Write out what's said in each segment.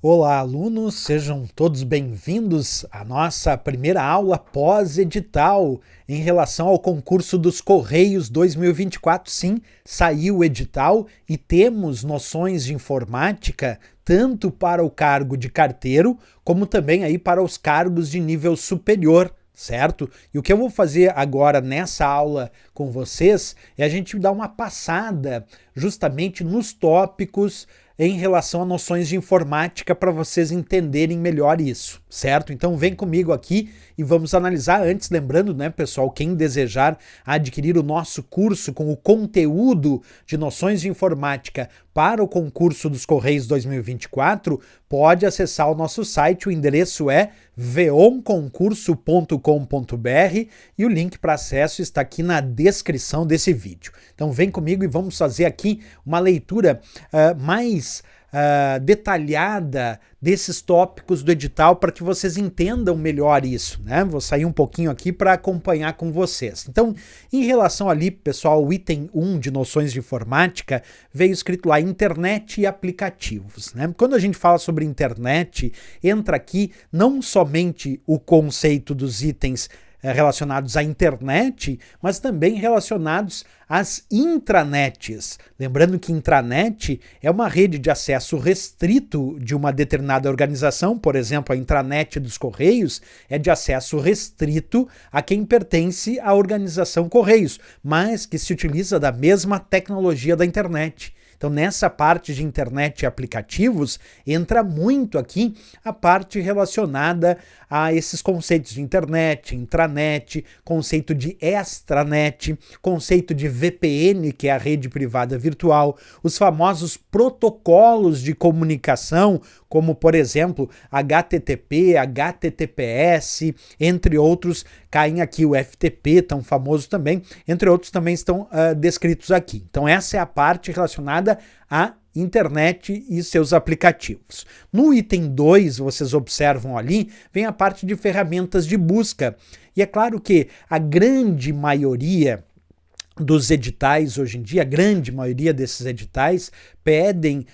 Olá, alunos, sejam todos bem-vindos à nossa primeira aula pós-edital em relação ao concurso dos Correios 2024. Sim, saiu o edital e temos noções de informática tanto para o cargo de carteiro, como também aí para os cargos de nível superior. Certo? E o que eu vou fazer agora nessa aula com vocês é a gente dar uma passada justamente nos tópicos em relação a noções de informática para vocês entenderem melhor isso, certo? Então vem comigo aqui e vamos analisar antes, lembrando, né, pessoal, quem desejar adquirir o nosso curso com o conteúdo de noções de informática para o concurso dos Correios 2024, pode acessar o nosso site, o endereço é veonconcurso.com.br e o link para acesso está aqui na descrição desse vídeo. Então vem comigo e vamos fazer aqui uma leitura mais detalhada desses tópicos do edital para que vocês entendam melhor isso, né? Vou sair um pouquinho aqui para acompanhar com vocês. Então, em relação ali, pessoal, o item 1 de noções de informática, veio escrito lá internet e aplicativos, né? Quando a gente fala sobre internet, entra aqui não somente o conceito dos itens relacionados à internet, mas também relacionados às intranets. Lembrando que intranet é uma rede de acesso restrito de uma determinada organização, por exemplo, a intranet dos Correios é de acesso restrito a quem pertence à organização Correios, mas que se utiliza da mesma tecnologia da internet. Então, nessa parte de internet e aplicativos, entra muito aqui a parte relacionada a esses conceitos de internet, intranet, conceito de extranet, conceito de VPN, que é a rede privada virtual, os famosos protocolos de comunicação, como, por exemplo, HTTP, HTTPS, entre outros, caem aqui o FTP, tão famoso também, entre outros também estão descritos aqui. Então, essa é a parte relacionada à internet e seus aplicativos. No item 2, vocês observam ali, vem a parte de ferramentas de busca. E é claro que a grande maioria dos editais hoje em dia, a grande maioria desses editais pedem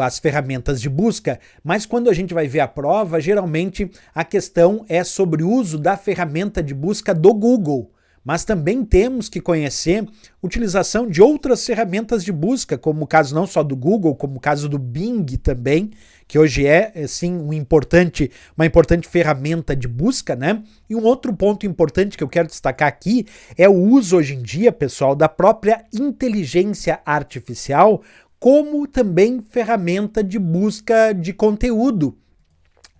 as ferramentas de busca, mas quando a gente vai ver a prova, geralmente a questão é sobre o uso da ferramenta de busca do Google. Mas também temos que conhecer a utilização de outras ferramentas de busca, como o caso não só do Google, como o caso do Bing também, que hoje é, sim, uma importante ferramenta de busca, né? E um outro ponto importante que eu quero destacar aqui é o uso hoje em dia, pessoal, da própria inteligência artificial, como também ferramenta de busca de conteúdo.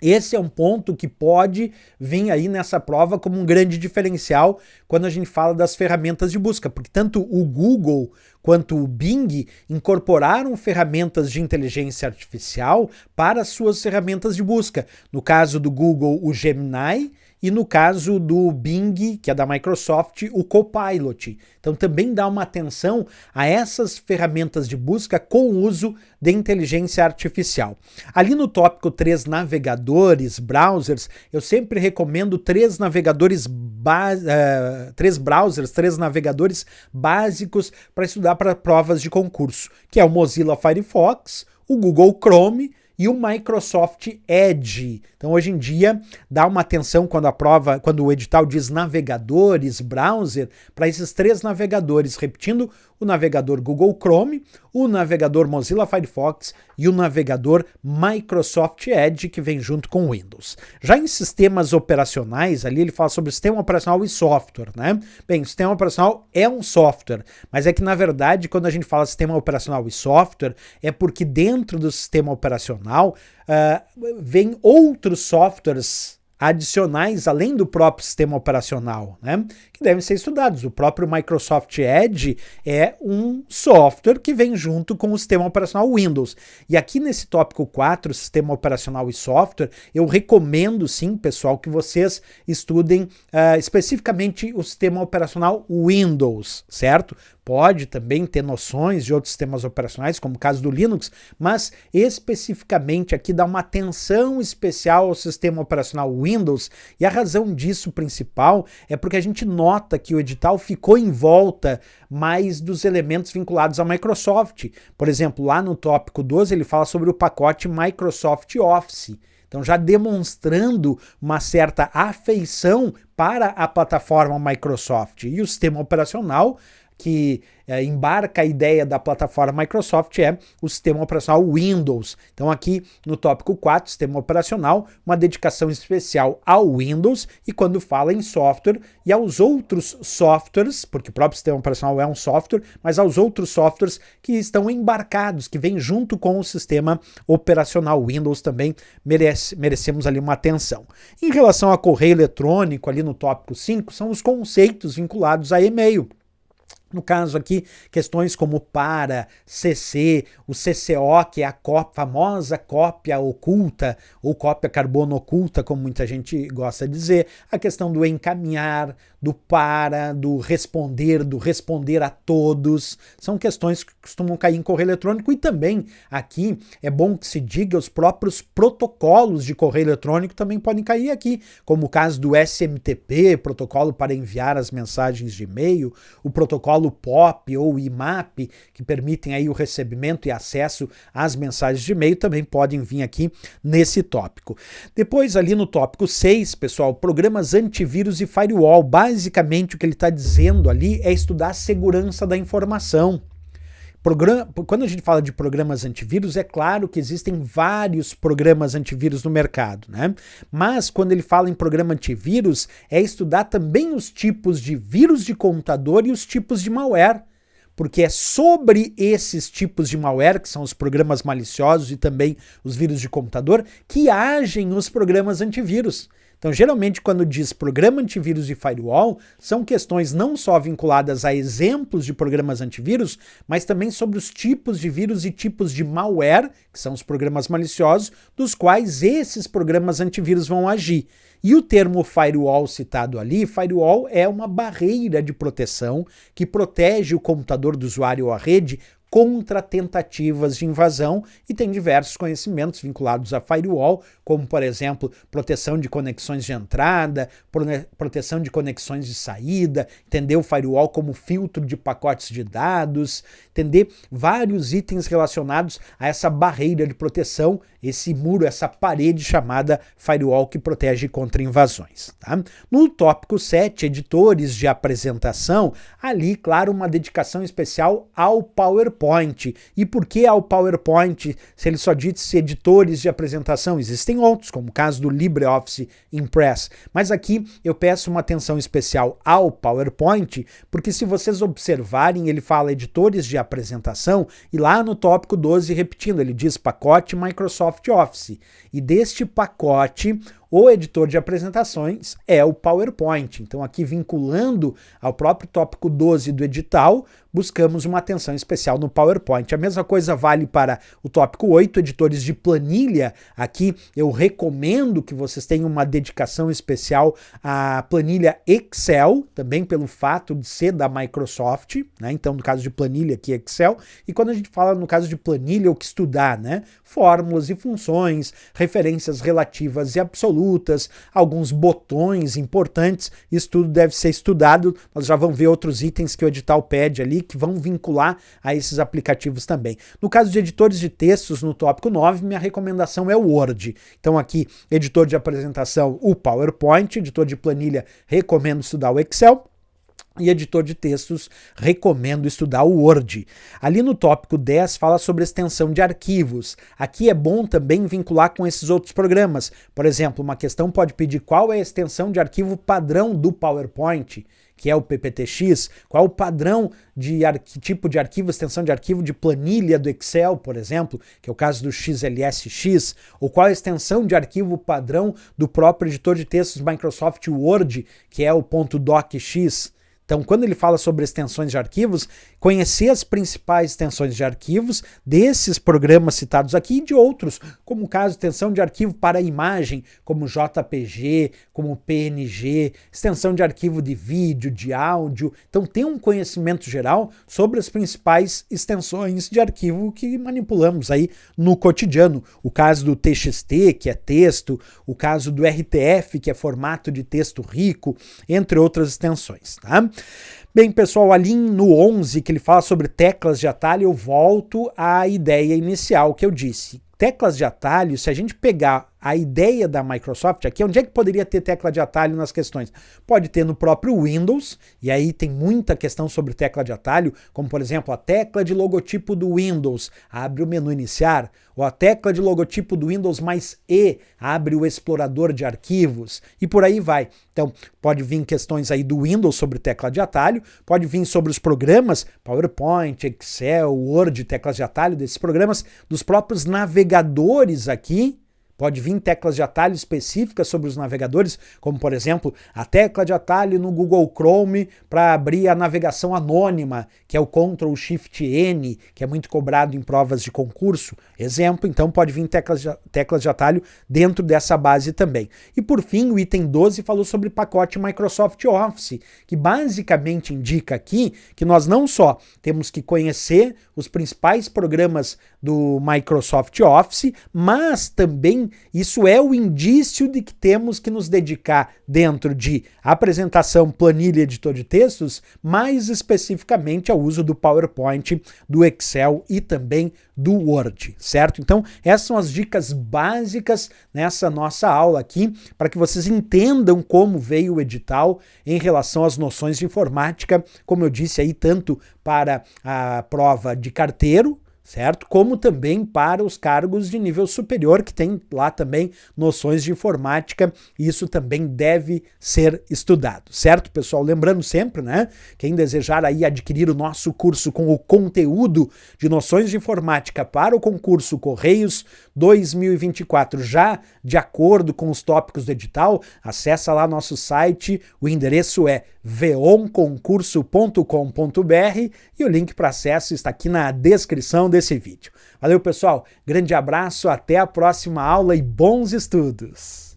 Esse é um ponto que pode vir aí nessa prova como um grande diferencial quando a gente fala das ferramentas de busca, porque tanto o Google quanto o Bing incorporaram ferramentas de inteligência artificial para suas ferramentas de busca. No caso do Google, o Gemini, e no caso do Bing, que é da Microsoft, o Copilot. Então também dá uma atenção a essas ferramentas de busca com o uso de inteligência artificial. Ali no tópico 3 navegadores, browsers, eu sempre recomendo três navegadores básicos para estudar para provas de concurso, que é o Mozilla Firefox, o Google Chrome e o Microsoft Edge. Então, hoje em dia, dá uma atenção quando o edital diz navegadores, browser, para esses três navegadores, repetindo, o navegador Google Chrome, o navegador Mozilla Firefox e o navegador Microsoft Edge, que vem junto com o Windows. Já em sistemas operacionais, ali ele fala sobre sistema operacional e software, né? Bem, o sistema operacional é um software, mas é que, na verdade, quando a gente fala sistema operacional e software, é porque dentro do sistema operacional vem outros softwares adicionais, além do próprio sistema operacional, né, que devem ser estudados. O próprio Microsoft Edge é um software que vem junto com o sistema operacional Windows. E aqui nesse tópico 4, sistema operacional e software, eu recomendo sim, pessoal, que vocês estudem especificamente o sistema operacional Windows, certo? pode também ter noções de outros sistemas operacionais, como o caso do Linux, mas especificamente aqui dá uma atenção especial ao sistema operacional Windows, e a razão disso principal é porque a gente nota que o edital ficou em volta mais dos elementos vinculados à Microsoft. Por exemplo, lá no tópico 12 ele fala sobre o pacote Microsoft Office. Então, já demonstrando uma certa afeição para a plataforma Microsoft. E o sistema operacional que embarca a ideia da plataforma Microsoft é o sistema operacional Windows. Então aqui no tópico 4, sistema operacional, uma dedicação especial ao Windows, e quando fala em software e aos outros softwares, porque o próprio sistema operacional é um software, mas aos outros softwares que estão embarcados, que vêm junto com o sistema operacional Windows, também merecemos ali uma atenção. Em relação a correio eletrônico, ali no tópico 5, são os conceitos vinculados a e-mail. No caso aqui, questões como para, CC, o CCO, que é a famosa cópia oculta, ou cópia carbono oculta, como muita gente gosta de dizer, a questão do encaminhar, do para, do responder a todos, são questões que costumam cair em correio eletrônico, e também aqui é bom que se diga, os próprios protocolos de correio eletrônico também podem cair aqui, como o caso do SMTP, protocolo para enviar as mensagens de e-mail, o protocolo POP ou IMAP, que permitem aí o recebimento e acesso às mensagens de e-mail, também podem vir aqui nesse tópico. Depois ali no tópico 6, pessoal, programas antivírus e firewall. Basicamente o que ele está dizendo ali é estudar a segurança da informação. Quando a gente fala de programas antivírus, é claro que existem vários programas antivírus no mercado, né? Mas quando ele fala em programa antivírus, é estudar também os tipos de vírus de computador e os tipos de malware, porque é sobre esses tipos de malware, que são os programas maliciosos e também os vírus de computador, que agem os programas antivírus. Então, geralmente, quando diz programa antivírus e firewall, são questões não só vinculadas a exemplos de programas antivírus, mas também sobre os tipos de vírus e tipos de malware, que são os programas maliciosos, dos quais esses programas antivírus vão agir. E o termo firewall citado ali, firewall é uma barreira de proteção que protege o computador do usuário ou a rede contra tentativas de invasão, e tem diversos conhecimentos vinculados a firewall, como, por exemplo, proteção de conexões de entrada, proteção de conexões de saída, entender o firewall como filtro de pacotes de dados, entender vários itens relacionados a essa barreira de proteção, esse muro, essa parede chamada firewall que protege contra invasões. Tá? No tópico 7, editores de apresentação, ali, claro, uma dedicação especial ao PowerPoint. E por que ao PowerPoint, se ele só disse editores de apresentação? Existem outros, como o caso do LibreOffice Impress. Mas aqui eu peço uma atenção especial ao PowerPoint, porque se vocês observarem, ele fala editores de apresentação, e lá no tópico 12, repetindo, ele diz pacote Microsoft Office. E deste pacote, o editor de apresentações é o PowerPoint. Então aqui vinculando ao próprio tópico 12 do edital, buscamos uma atenção especial no PowerPoint. A mesma coisa vale para o tópico 8, editores de planilha. Aqui eu recomendo que vocês tenham uma dedicação especial à planilha Excel, também pelo fato de ser da Microsoft, né? Então no caso de planilha aqui Excel, e quando a gente fala no caso de planilha, o que estudar, né? Fórmulas e funções, referências relativas e absolutas, alguns botões importantes, isso tudo deve ser estudado. Nós já vamos ver outros itens que o edital pede ali, que vão vincular a esses aplicativos também. No caso de editores de textos, no tópico 9, minha recomendação é o Word. Então aqui, editor de apresentação, o PowerPoint, editor de planilha, recomendo estudar o Excel, e editor de textos, recomendo estudar o Word. Ali no tópico 10 fala sobre extensão de arquivos. Aqui é bom também vincular com esses outros programas. Por exemplo, uma questão pode pedir qual é a extensão de arquivo padrão do PowerPoint, que é o PPTX, qual é o padrão de tipo de arquivo, extensão de arquivo de planilha do Excel, por exemplo, que é o caso do XLSX, ou qual é a extensão de arquivo padrão do próprio editor de textos Microsoft Word, que é o .docx. Então, quando ele fala sobre extensões de arquivos, conhecer as principais extensões de arquivos desses programas citados aqui e de outros, como o caso de extensão de arquivo para imagem, como JPG, como PNG, extensão de arquivo de vídeo, de áudio. Então tem um conhecimento geral sobre as principais extensões de arquivo que manipulamos aí no cotidiano. O caso do TXT, que é texto, o caso do RTF, que é formato de texto rico, entre outras extensões, tá? Bem, pessoal, ali no 11, que ele fala sobre teclas de atalho, eu volto à ideia inicial que eu disse. Teclas de atalho, se a gente pegar a ideia da Microsoft aqui, onde é que poderia ter tecla de atalho nas questões? Pode ter no próprio Windows, e aí tem muita questão sobre tecla de atalho, como por exemplo a tecla de logotipo do Windows, abre o menu iniciar, ou a tecla de logotipo do Windows mais E, abre o explorador de arquivos, e por aí vai. Então, pode vir questões aí do Windows sobre tecla de atalho, pode vir sobre os programas, PowerPoint, Excel, Word, teclas de atalho desses programas, dos próprios navegadores aqui. Pode vir teclas de atalho específicas sobre os navegadores, como por exemplo, a tecla de atalho no Google Chrome para abrir a navegação anônima, que é o Ctrl+Shift+N, que é muito cobrado em provas de concurso. Exemplo, então pode vir teclas de atalho dentro dessa base também. E por fim, o item 12 falou sobre pacote Microsoft Office, que basicamente indica aqui que nós não só temos que conhecer os principais programas do Microsoft Office, mas também isso é o indício de que temos que nos dedicar dentro de apresentação, planilha e editor de textos, mais especificamente ao uso do PowerPoint, do Excel e também do Word, certo? Então, essas são as dicas básicas nessa nossa aula aqui, para que vocês entendam como veio o edital em relação às noções de informática, como eu disse aí, tanto para a prova de carteiro, certo? Como também para os cargos de nível superior, que tem lá também noções de informática, e isso também deve ser estudado, certo, pessoal? Lembrando sempre, né, quem desejar aí adquirir o nosso curso com o conteúdo de noções de informática para o concurso Correios 2024, já de acordo com os tópicos do edital, acessa lá nosso site, o endereço é veonconcurso.com.br e o link para acesso está aqui na descrição desse vídeo. Valeu, pessoal, grande abraço, até a próxima aula e bons estudos!